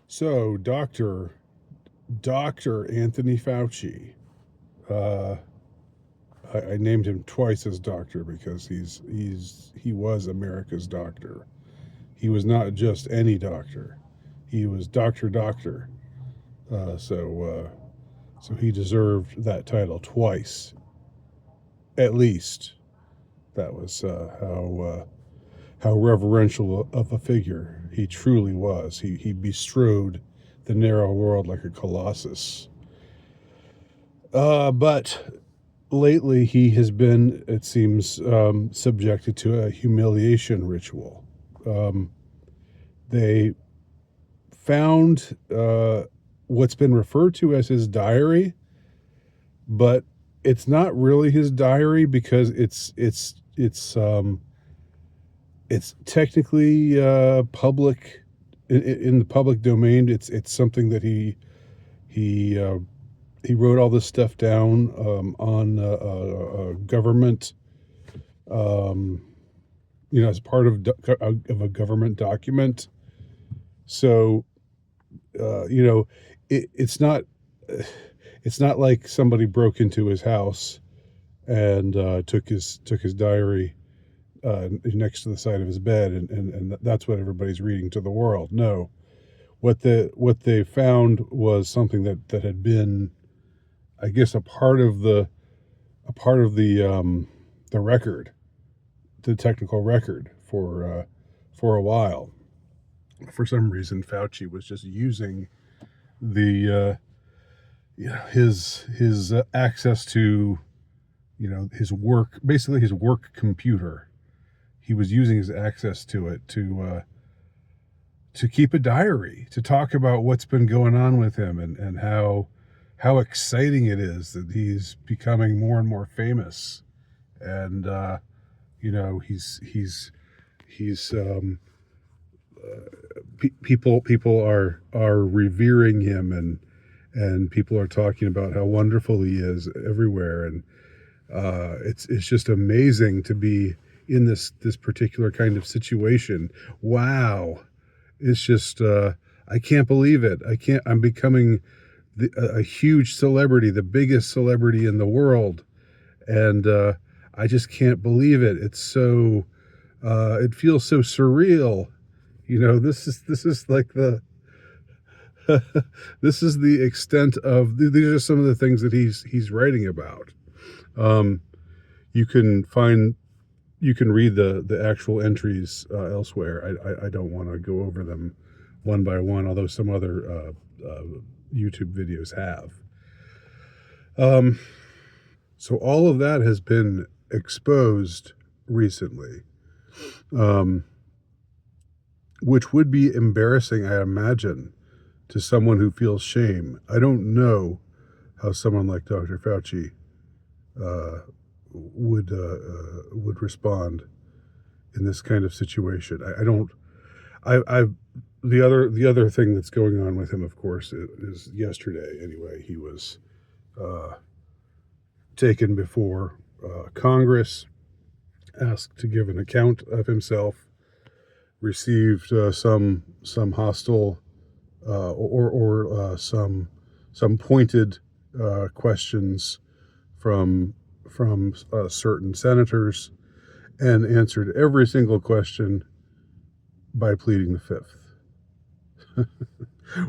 So, Doctor Anthony Fauci. Uh, I named him twice as doctor because he was America's doctor. He was not just any doctor. He was Doctor. Uh, so so he deserved that title twice, at least. That was how reverential of a figure he truly was. He bestrode the narrow world like a colossus. But lately he has been, it seems, subjected to a humiliation ritual. Um, they found what's been referred to as his diary, but it's not really his diary because it's technically public in the public domain. It's something that he he wrote all this stuff down on government, um, as part of a government document. So it's not it's not like somebody broke into his house and took his diary next to the side of his bed, and that's what everybody's reading to the world. No, what they found was something that had been, I guess, a part of the record, the technical record for a while. For some reason, Fauci was just using the his access to his work, basically his work computer. He was using his access to it to keep a diary, to talk about what's been going on with him, and how exciting it is that he's becoming more and more famous, and he's people are revering him, and people are talking about how wonderful he is everywhere, and it's just amazing to be in this particular kind of situation. Wow, it's just I can't believe it. I'm becoming a huge celebrity, the biggest celebrity in the world, and I just can't believe it. It's so it feels so surreal. This is like the this is the extent of these are some of the things that he's writing about. Um, you can find you can read the actual entries elsewhere. I don't want to go over them one by one, although some other YouTube videos have. Um, so all of that has been exposed recently, um, which would be embarrassing, I imagine, to someone who feels shame. I don't know how someone like Dr. Fauci uh, would respond in this kind of situation. I don't. I the other thing that's going on with him, of course, is yesterday. Anyway, he was uh, taken before Congress, asked to give an account of himself, received some hostile or some pointed questions from certain senators, and answered every single question by pleading the fifth.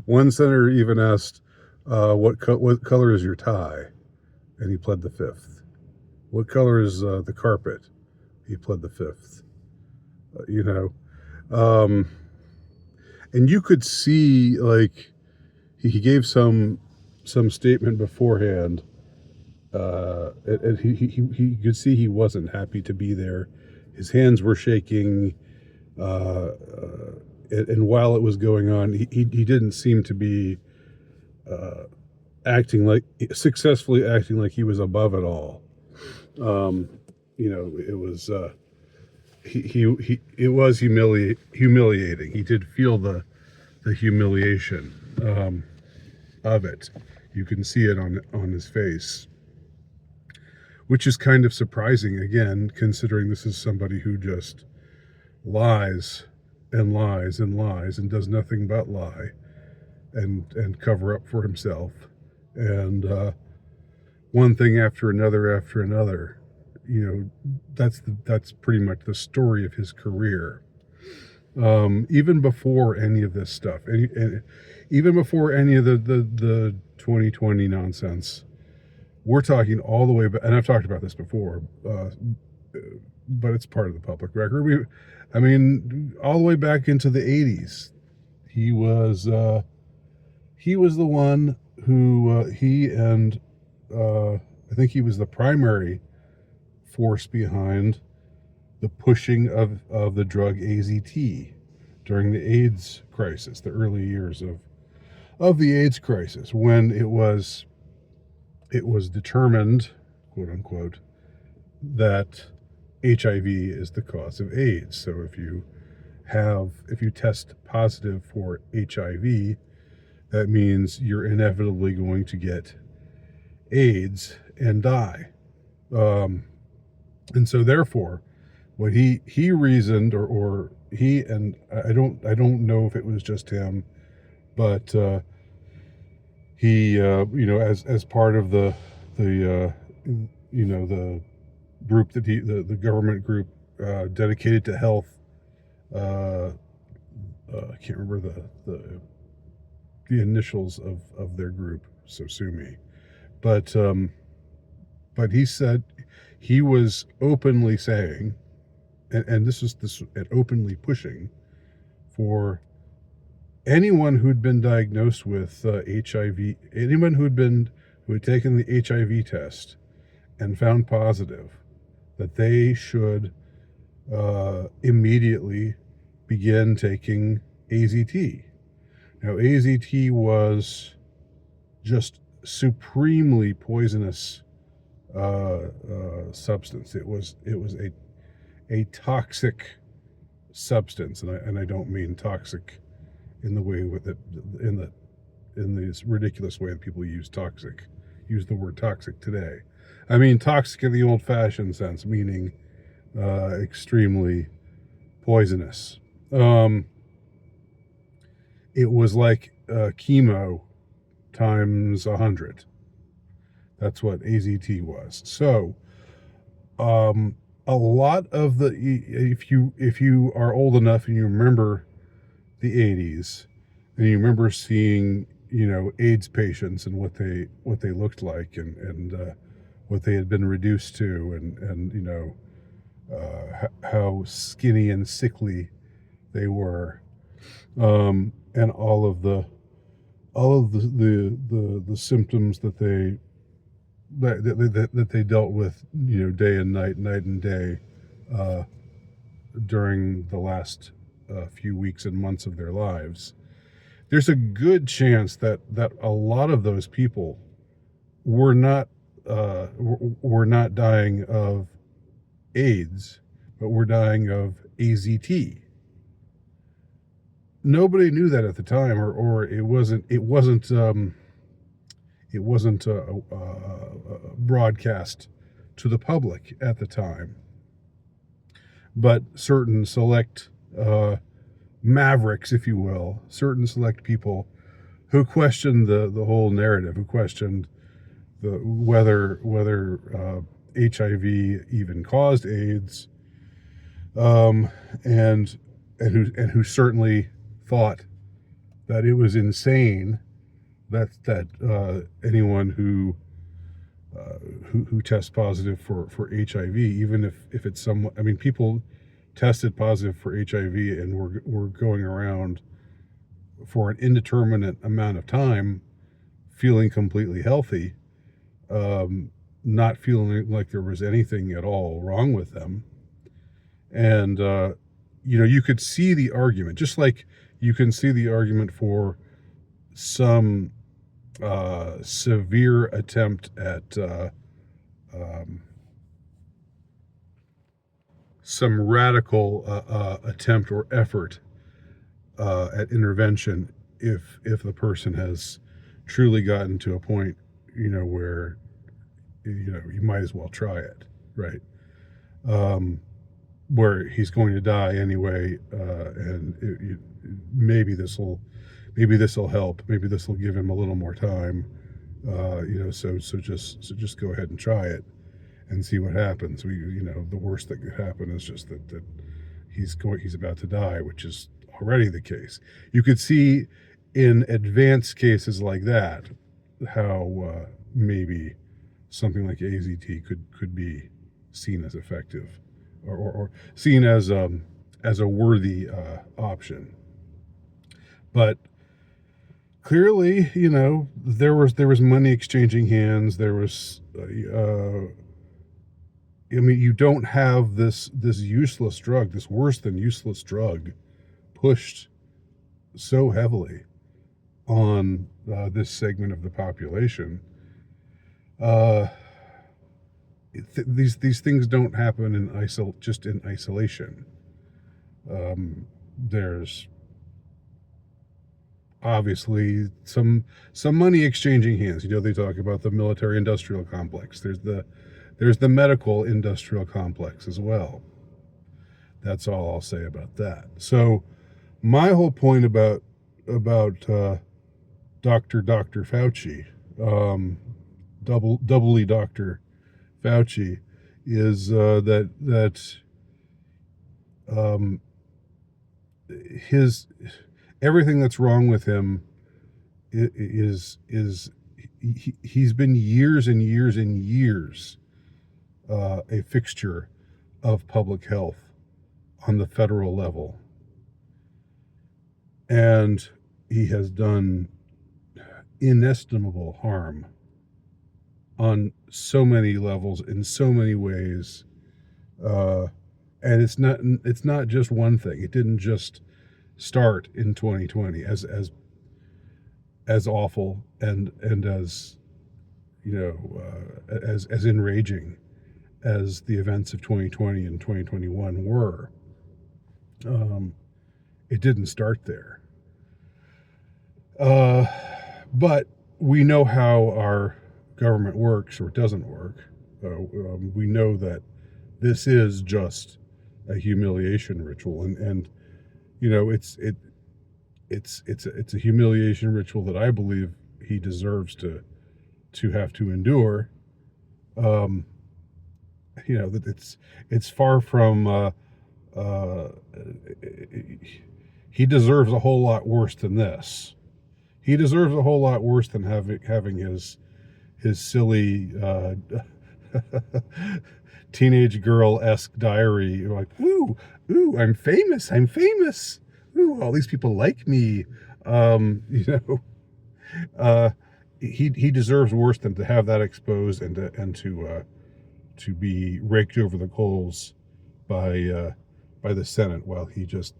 One senator even asked, "What color is your tie?" And he pled the fifth. "What color is the carpet?" He pled the fifth. Uh, you know, um, and you could see, like, he gave some statement beforehand, and he could see he wasn't happy to be there. His hands were shaking, uh, and while it was going on, he didn't seem to be uh, successfully acting like he was above it all. Um, it was it was humiliating. He did feel the humiliation of it. You can see it on his face, which is kind of surprising, again, considering this is somebody who just lies and lies and lies and does nothing but lie. and cover up for himself, and one thing after another. That's pretty much the story of his career. Even before any of this stuff, even before any of the 2020 nonsense, we're talking all the way back, and I've talked about this before, but it's part of the public record. All the way back into the 80s, he was the one who I think he was the primary force behind the pushing of the drug AZT during the AIDS crisis, the early years of the AIDS crisis, when it was determined, quote unquote, that HIV is the cause of AIDS. So if you test positive for HIV, that means you're inevitably going to get AIDS and die. And so therefore, what he reasoned, or he, and I don't know if it was just him, but he as part of the group that the government group dedicated to health, I can't remember the initials of their group, so sue me, but he said he was openly saying, and and openly pushing for anyone who'd been diagnosed with HIV, anyone who had taken the HIV test and found positive, that they should immediately begin taking AZT. Now, AZT was just supremely poisonous substance. It was a toxic substance, and I don't mean toxic in the way with it in this ridiculous way that people use the word toxic today. I mean toxic in the old-fashioned sense, meaning extremely poisonous. It was like chemo times 100. That's what AZT was. So, a lot of if you are old enough and you remember the 80s, and you remember seeing AIDS patients and what they looked like, and what they had been reduced to, and how skinny and sickly they were, and all of the symptoms that they dealt with, day and night and day, during the last few weeks and months of their lives. There's a good chance that a lot of those people were not dying of AIDS, but were dying of AZT. Nobody knew that at the time, or it wasn't broadcast to the public at the time. But certain select mavericks, if you will, certain select people who questioned the whole narrative, who questioned whether HIV even caused AIDS, and who certainly thought that it was insane that anyone who tests positive for HIV, even if it's someone, people tested positive for HIV and were going around for an indeterminate amount of time feeling completely healthy, not feeling like there was anything at all wrong with them. And you could see the argument, just like you can see the argument for some severe attempt at some radical attempt or effort at intervention, if the person has truly gotten to a point, where you might as well try it, right? Where he's going to die anyway, and maybe this will maybe this will help. Maybe this will give him a little more time. So just go ahead and try it and see what happens. The worst that could happen is just that he's about to die, which is already the case. You could see in advanced cases like that how maybe something like AZT could be seen as effective, or seen as a worthy option. But clearly, there was money exchanging hands. There was, you don't have this useless drug, this worse than useless drug, pushed so heavily on this segment of the population. These things don't happen just in isolation. There's obviously some money exchanging hands. They talk about the military industrial complex. There's the medical industrial complex as well. That's all I'll say about that. So my whole point about Dr. Fauci, doubly Dr. Fauci, is that his everything that's wrong with him is he's been years and years and years a fixture of public health on the federal level, and he has done inestimable harm on so many levels in so many ways, and it's not just one thing. It didn't just start in 2020 as awful and as as enraging as the events of 2020 and 2021 were. It didn't start there. But we know how our government works or doesn't work. We know that this is just a humiliation ritual, and it's a humiliation ritual that I believe he deserves to have to endure. That it's far from. He deserves a whole lot worse than this. He deserves a whole lot worse than having his silly teenage girl-esque diary, like, ooh, I'm famous, ooh, all these people like me. He deserves worse than to have that exposed and to be raked over the coals by the Senate, while he just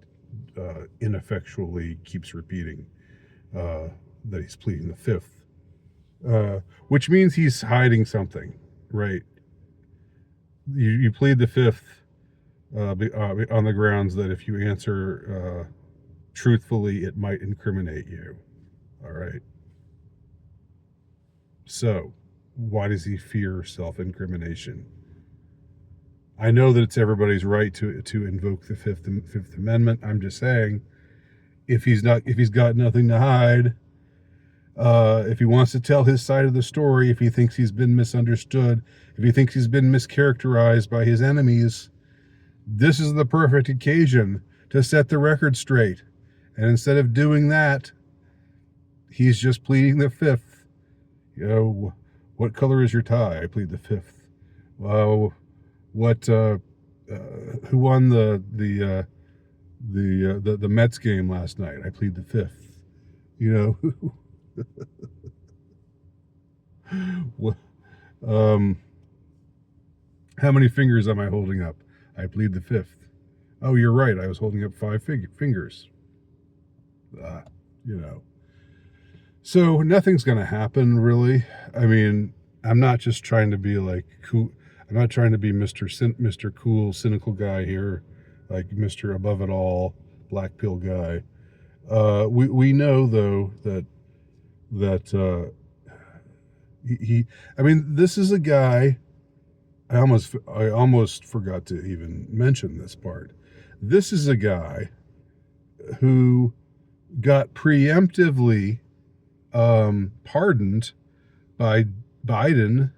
ineffectually keeps repeating that he's pleading the fifth, which means he's hiding something, right? You plead the fifth on the grounds that if you answer truthfully, it might incriminate you. All right. So, why does he fear self-incrimination? I know that it's everybody's right to invoke the Fifth Amendment. I'm just saying, if he's got nothing to hide, if he wants to tell his side of the story, if he thinks he's been misunderstood, if he thinks he's been mischaracterized by his enemies, this is the perfect occasion to set the record straight. And instead of doing that, he's just pleading the fifth. What color is your tie? I plead the fifth. Who won the Mets game last night? I plead the fifth. How many fingers am I holding up? I plead the fifth. Oh, you're right. I was holding up 5 fingers. So nothing's going to happen, really. I mean, I'm not just trying to be like cool. I'm not trying to be Mr. Cool, cynical guy here, like Mr. Above It All, black pill guy. We know though that he. I mean, this is a guy. I almost forgot to even mention this part. This is a guy who got preemptively pardoned by Biden,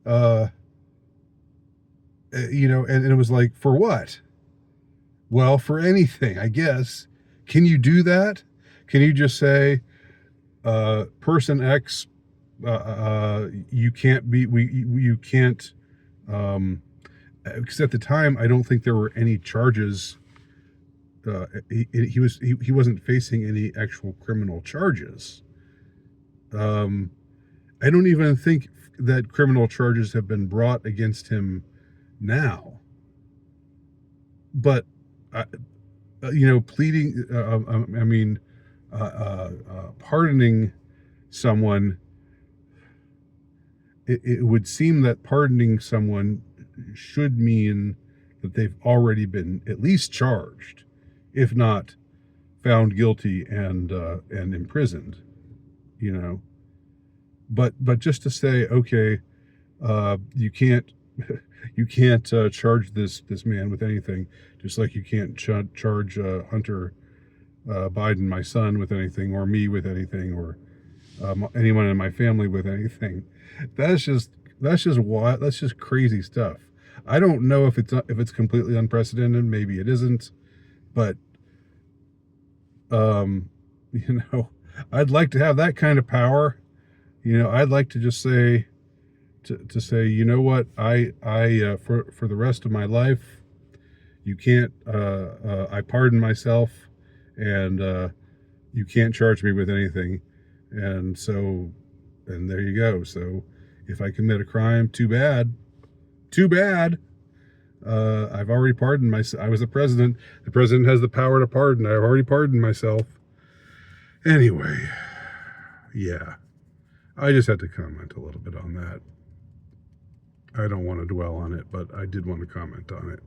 uh, and it was like, for what? Well, for anything, I guess. Can you do that? Can you just say, person X, you can't be, you can't, because at the time, I don't think there were any charges. He wasn't facing any actual criminal charges. I don't even think that criminal charges have been brought against him now. But, pleading, pardoning someone, it would seem that pardoning someone should mean that they've already been at least charged, if not found guilty and imprisoned. But just to say, okay, you can't charge this man with anything, just like you can't charge Hunter Biden, my son, with anything, or me with anything, or anyone in my family with anything. That's just wild. That's just crazy stuff. I don't know if it's completely unprecedented. Maybe it isn't, but I'd like to have that kind of power. I'd like to just say, to say, you know what, I for the rest of my life, you can't, I pardon myself, and you can't charge me with anything, and there you go. So if I commit a crime, too bad. I've already pardoned myself. I was the president. The president has the power to pardon. I've already pardoned myself. Anyway, yeah, I just had to comment a little bit on that. I don't want to dwell on it, but I did want to comment on it.